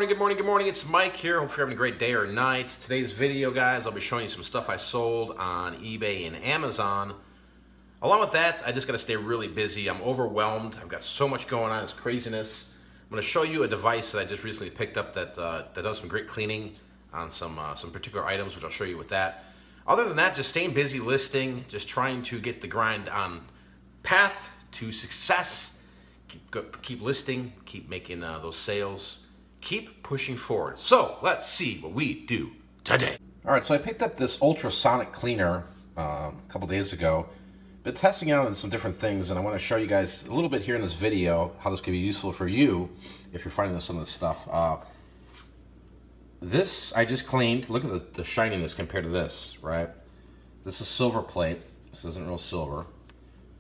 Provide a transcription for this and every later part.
good morning. It's Mike here. Hope you're having a great day or night. Today's video, guys, I'll be showing you some stuff I sold on eBay and Amazon. Along with that, I just got to stay really busy. I'm overwhelmed. I've got so much going on. It's craziness. I'm going to show you a device that I just recently picked up that does some great cleaning on some particular items, which I'll show you with that. Other than that, just staying busy listing, just trying to get the grind on path to success. Keep listing, keep making those sales, keep pushing forward. So let's see what we do today. All right, so I picked up this ultrasonic cleaner a couple days ago. Been testing out on some different things, and I want to show you guys a little bit here in this video how this could be useful for you if you're finding some of this stuff. This I just cleaned. Look at the shininess compared to this, right? This is silver plate. This isn't real silver,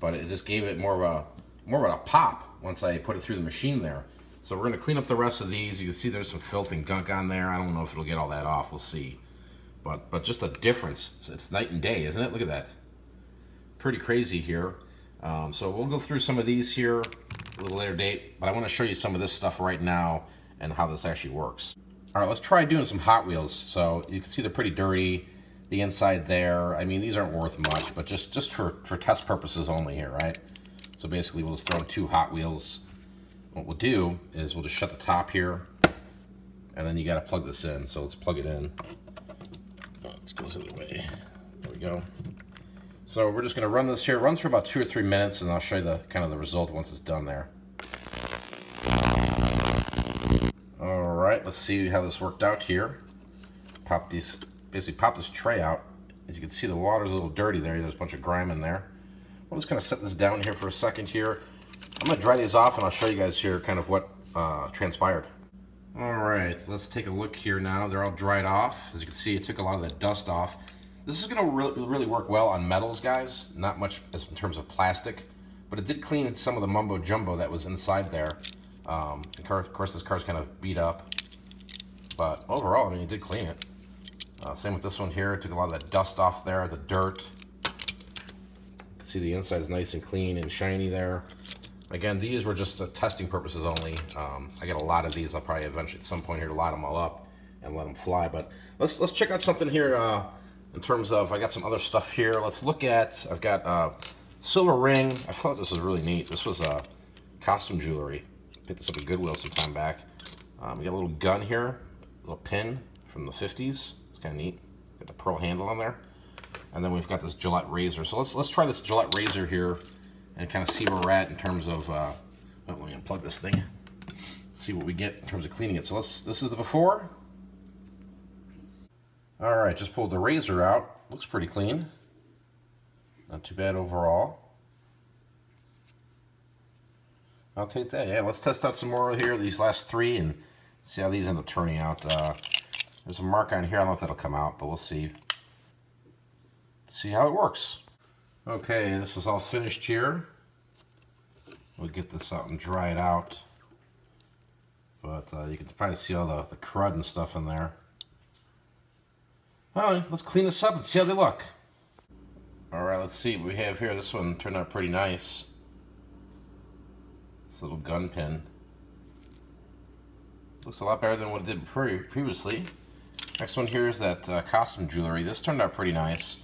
but it just gave it more of a pop once I put it through the machine there. So we're going to clean up the rest of these. You can see there's some filth and gunk on there. I don't know if it'll get all that off. We'll see. But just a difference. It's night and day, isn't it? Look at that. Pretty crazy here. So we'll go through some of these here a little later date. But I want to show you some of this stuff right now and how this actually works. All right, let's try doing some Hot Wheels. So you can see they're pretty dirty. The inside there, I mean, these aren't worth much, but just for test purposes only here, right? So basically, we'll just throw in 2 Hot Wheels. What we'll do is we'll just shut the top here, and then you got to plug this in. So let's plug it in. Let's go the other way. There we go. So we're just going to run this here. It runs for about 2 or 3 minutes, and I'll show you the kind of the result once it's done there. All right, let's see how this worked out here. Basically pop this tray out. As you can see, the water's a little dirty there. There's a bunch of grime in there. I'm just going to set this down here for a second here. I'm going to dry these off, and I'll show you guys here kind of what transpired. All right, let's take a look here now. They're all dried off. As you can see, it took a lot of the dust off. This is going to really work well on metals, guys. Not much as in terms of plastic, but it did clean some of the mumbo jumbo that was inside there. Of course, this car's kind of beat up, but overall, I mean, it did clean it. Same with this one here. It took a lot of that dust off there, the dirt. You can see the inside is nice and clean and shiny there. Again, these were just testing purposes only. I got a lot of these. I'll probably eventually at some point here to line them all up and let them fly. But let's check out something here in terms of, I got some other stuff here. Let's look at, I've got a silver ring. I thought this was really neat. This was costume jewelry. Picked this up at Goodwill some time back. We got a little gun here, a little pin from the 50s. Kind of neat. Got the pearl handle on there, and then we've got this Gillette razor. So let's try this Gillette razor here and kind of see where we're at in terms of. Let me unplug this thing. See what we get in terms of cleaning it. So this is the before. All right, just pulled the razor out. Looks pretty clean. Not too bad overall. I'll take that. Yeah, let's test out some more here. These last 3 and see how these end up turning out. There's a mark on here. I don't know if that'll come out, but we'll see. See how it works. Okay, this is all finished here. We'll get this out and dry it out. But you can probably see all the crud and stuff in there. Well, let's clean this up and see how they look. All right, let's see what we have here. This one turned out pretty nice. This little gun pin. Looks a lot better than what it did previously. Next one here is that costume jewelry. This turned out pretty nice.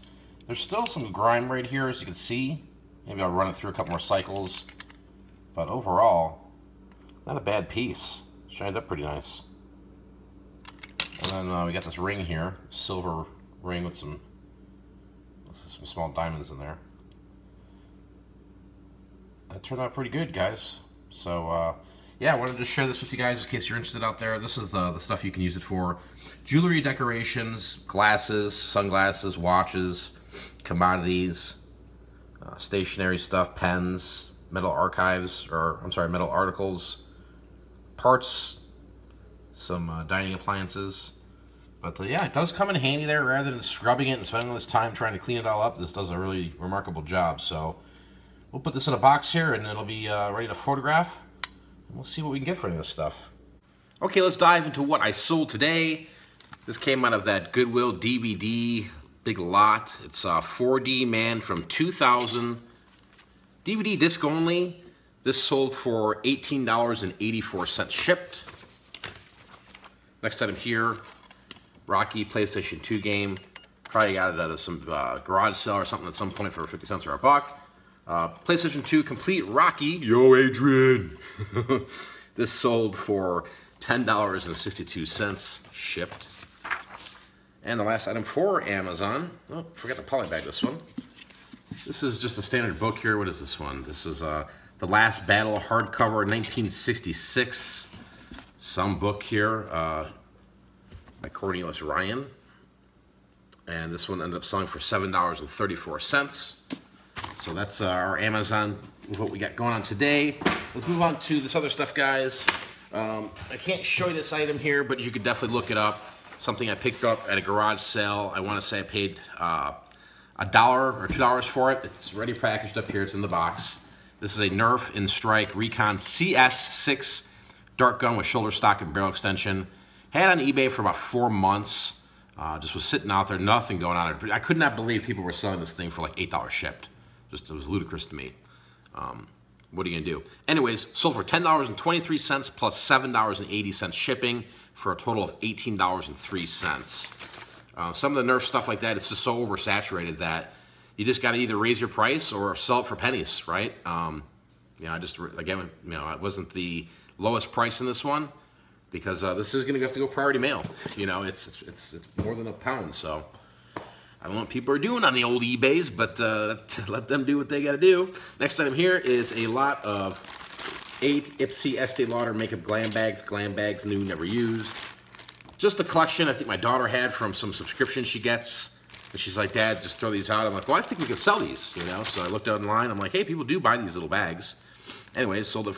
There's still some grime right here, as you can see. Maybe I'll run it through a couple more cycles. But overall, not a bad piece. Shined up pretty nice. And then we got this ring here, silver ring with some small diamonds in there. That turned out pretty good, guys. So, yeah, I wanted to share this with you guys in case you're interested out there. This is the stuff you can use it for. Jewelry decorations, glasses, sunglasses, watches, commodities, stationery stuff, pens, metal archives, metal articles, parts, some dining appliances. But yeah, it does come in handy there. Rather than scrubbing it and spending all this time trying to clean it all up, this does a really remarkable job. So we'll put this in a box here and it'll be ready to photograph. We'll see what we can get for this stuff. Okay, let's dive into what I sold today. This came out of that Goodwill DVD big lot. It's 4D Man from 2000. DVD disc only. This sold for $18.84 shipped. Next item here, Rocky PlayStation 2 game. Probably got it at some garage sale or something at some point for 50 cents or a buck. PlayStation 2 Complete Rocky. Yo, Adrian. This sold for $10.62 shipped. And the last item for Amazon. Oh, forgot to polybag this one. This is just a standard book here. What is this one? This is The Last Battle hardcover, 1966. Some book here by Cornelius Ryan. And this one ended up selling for $7.34. So that's our Amazon, what we got going on today. Let's move on to this other stuff, guys. I can't show you this item here, but you could definitely look it up. Something I picked up at a garage sale. I want to say I paid $1 or $2 for it. It's already packaged up here. It's in the box. This is a Nerf and Strike Recon CS6 dart gun with shoulder stock and barrel extension. Had it on eBay for about 4 months. Just was sitting out there, nothing going on. I could not believe people were selling this thing for like $8 shipped. Just, it was ludicrous to me. What are you gonna do? Anyways, sold for $10.23 plus $7.80 shipping for a total of $18.03. Some of the Nerf stuff like that, it's just so oversaturated that you just got to either raise your price or sell it for pennies, right? You know, again, you know, it wasn't the lowest price in this one because this is going to have to go priority mail. You know, it's more than £1, so I don't know what people are doing on the old eBays, but let them do what they got to do. Next item here is a lot of 8 Ipsy Estee Lauder makeup glam bags, new, never used. Just a collection I think my daughter had from some subscription she gets. And she's like, Dad, just throw these out. I'm like, well, I think we could sell these, you know? So I looked online. I'm like, hey, people do buy these little bags. Anyways, sold it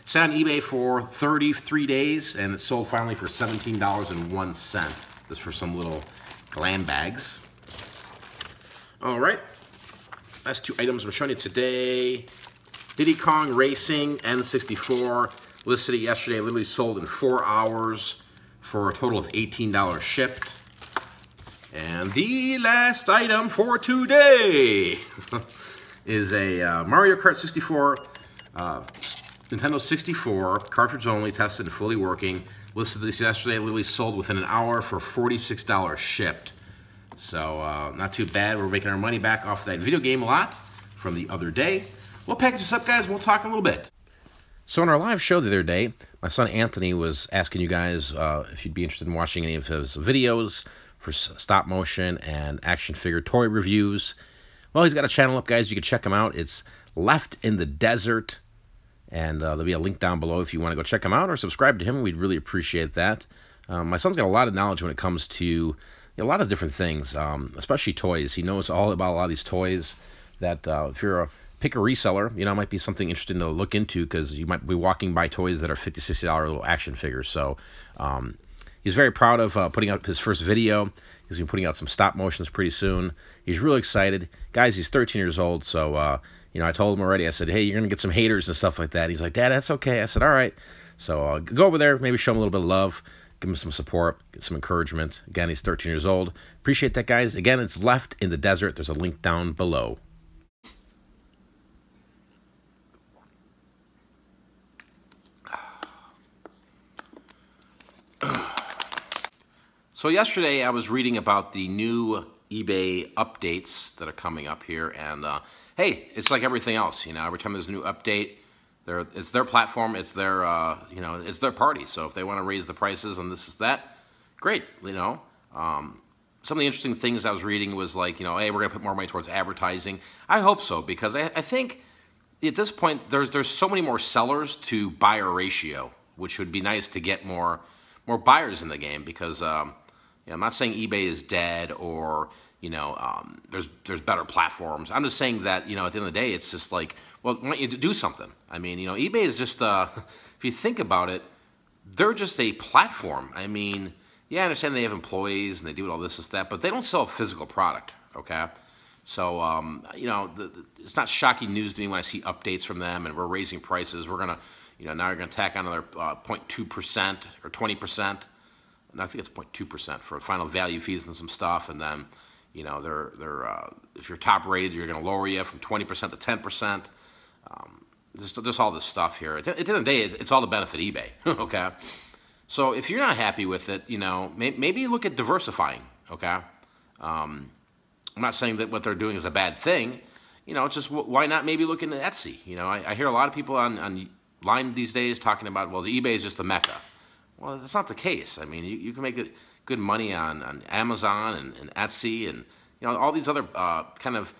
sat on eBay for 33 days, and it sold finally for $17.01. Just for some little glam bags. All right. Last 2 items I'm showing you today. Diddy Kong Racing N64. Listed it yesterday. Literally sold in 4 hours for a total of $18 shipped. And the last item for today is a Mario Kart 64, Nintendo 64, cartridge only, tested and fully working. Listed this yesterday, literally sold within an hour for $46 shipped. So not too bad. We're making our money back off that video game lot from the other day. We'll package this up, guys, and we'll talk in a little bit. So in our live show the other day, my son Anthony was asking you guys if you'd be interested in watching any of his videos for stop motion and action figure toy reviews. Well, he's got a channel up, guys. You can check him out. It's Left in the Desert, and there'll be a link down below if you want to go check him out or subscribe to him. We'd really appreciate that. My son's got a lot of knowledge when it comes to a lot of different things, especially toys. He knows all about a lot of these toys that if you're a picker reseller, you know, it might be something interesting to look into because you might be walking by toys that are $50, $60 little action figures. So he's very proud of putting out his first video. He's going to be putting out some stop motions pretty soon. He's really excited. Guys, he's 13 years old, so, you know, I told him already. I said, hey, you're going to get some haters and stuff like that. He's like, Dad, that's okay. I said, all right. So go over there, maybe show him a little bit of love, give him some support, get some encouragement. Again, he's 13 years old. Appreciate that, guys. Again, it's Left in the Desert. There's a link down below. So yesterday I was reading about the new eBay updates that are coming up here, and hey, it's like everything else, you know. Every time there's a new update, it's their platform, it's their you know, it's their party. So if they want to raise the prices and this is that, great, you know. Some of the interesting things I was reading was like, you know, hey, we're gonna put more money towards advertising. I hope so, because I think at this point there's so many more sellers to buyer ratio, which would be nice to get more buyers in the game, because you know, I'm not saying eBay is dead or, you know, there's better platforms. I'm just saying that, you know, at the end of the day, it's just like, well, why don't you do something? I mean, you know, eBay is just, if you think about it, they're just a platform. I mean, yeah, I understand they have employees and they do all this and that, but they don't sell a physical product, okay? So, you know, it's not shocking news to me when I see updates from them and we're raising prices. We're going to, you know, now you're going to tack on another 0.2% or 20%. And I think it's 0.2% for final value fees and some stuff. And then, you know, if you're top rated, you're going to lower you from 20% to 10%. There's all this stuff here. At the end of the day, it's all to benefit eBay, okay? So if you're not happy with it, you know, maybe look at diversifying, okay? I'm not saying that what they're doing is a bad thing. You know, it's just why not maybe look into Etsy? You know, I hear a lot of people online these days talking about, well, the eBay is just the mecca. Well, that's not the case. I mean, you can make good money on Amazon and Etsy and, you know, all these other kind of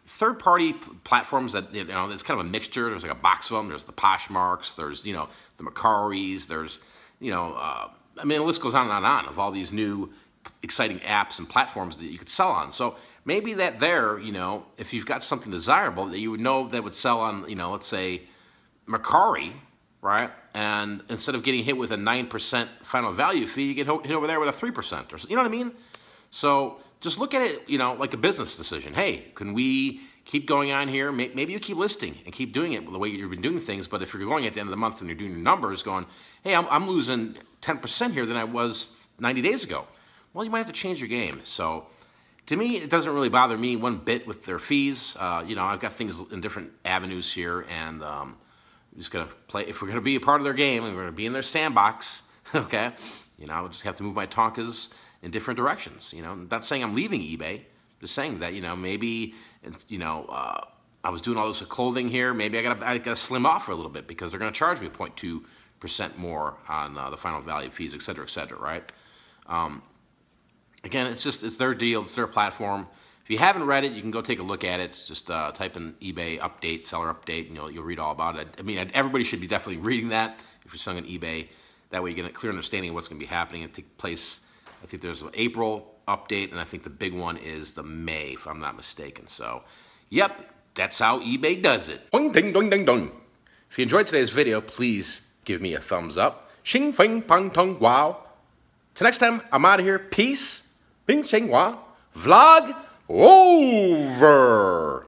third-party platforms that, you know, it's kind of a mixture. There's like a box of them. There's the Poshmarks. There's, you know, the Macaris. There's, you know, I mean, the list goes on and on of all these new exciting apps and platforms that you could sell on. So maybe that there, you know, if you've got something desirable that you would know that would sell on, you know, let's say Macari, right? And instead of getting hit with a 9% final value fee, you get hit over there with a 3%, or you know what I mean? So just look at it, you know, like a business decision. Hey, can we keep going on here? Maybe you keep listing and keep doing it the way you've been doing things. But if you're going at the end of the month and you're doing your numbers, going, hey, I'm losing 10% here than I was 90 days ago. Well, you might have to change your game. So to me, it doesn't really bother me one bit with their fees. You know, I've got things in different avenues here, and I'm just gonna play. If we're gonna be a part of their game and we're gonna be in their sandbox, okay, you know, I'll just have to move my tonkas in different directions. You know, I'm not saying I'm leaving eBay. I'm just saying that, you know, maybe it's, you know, I was doing all this with clothing here. Maybe I gotta slim off for a little bit because they're gonna charge me 0.2% more on the final value fees, et cetera, right? Again, it's their deal, it's their platform. If you haven't read it, you can go take a look at it. Just type in eBay update, seller update, and you'll read all about it. I mean, everybody should be definitely reading that if you're selling on eBay. That way you get a clear understanding of what's going to be happening. It takes place, I think there's an April update, and I think the big one is the May, if I'm not mistaken. So, yep, that's how eBay does it. Ding, ding, ding, ding, ding. If you enjoyed today's video, please give me a thumbs up. Xing, fing, pang, tong, wow. Till next time, I'm out of here. Peace. Bing, xing, wow. Vlog over.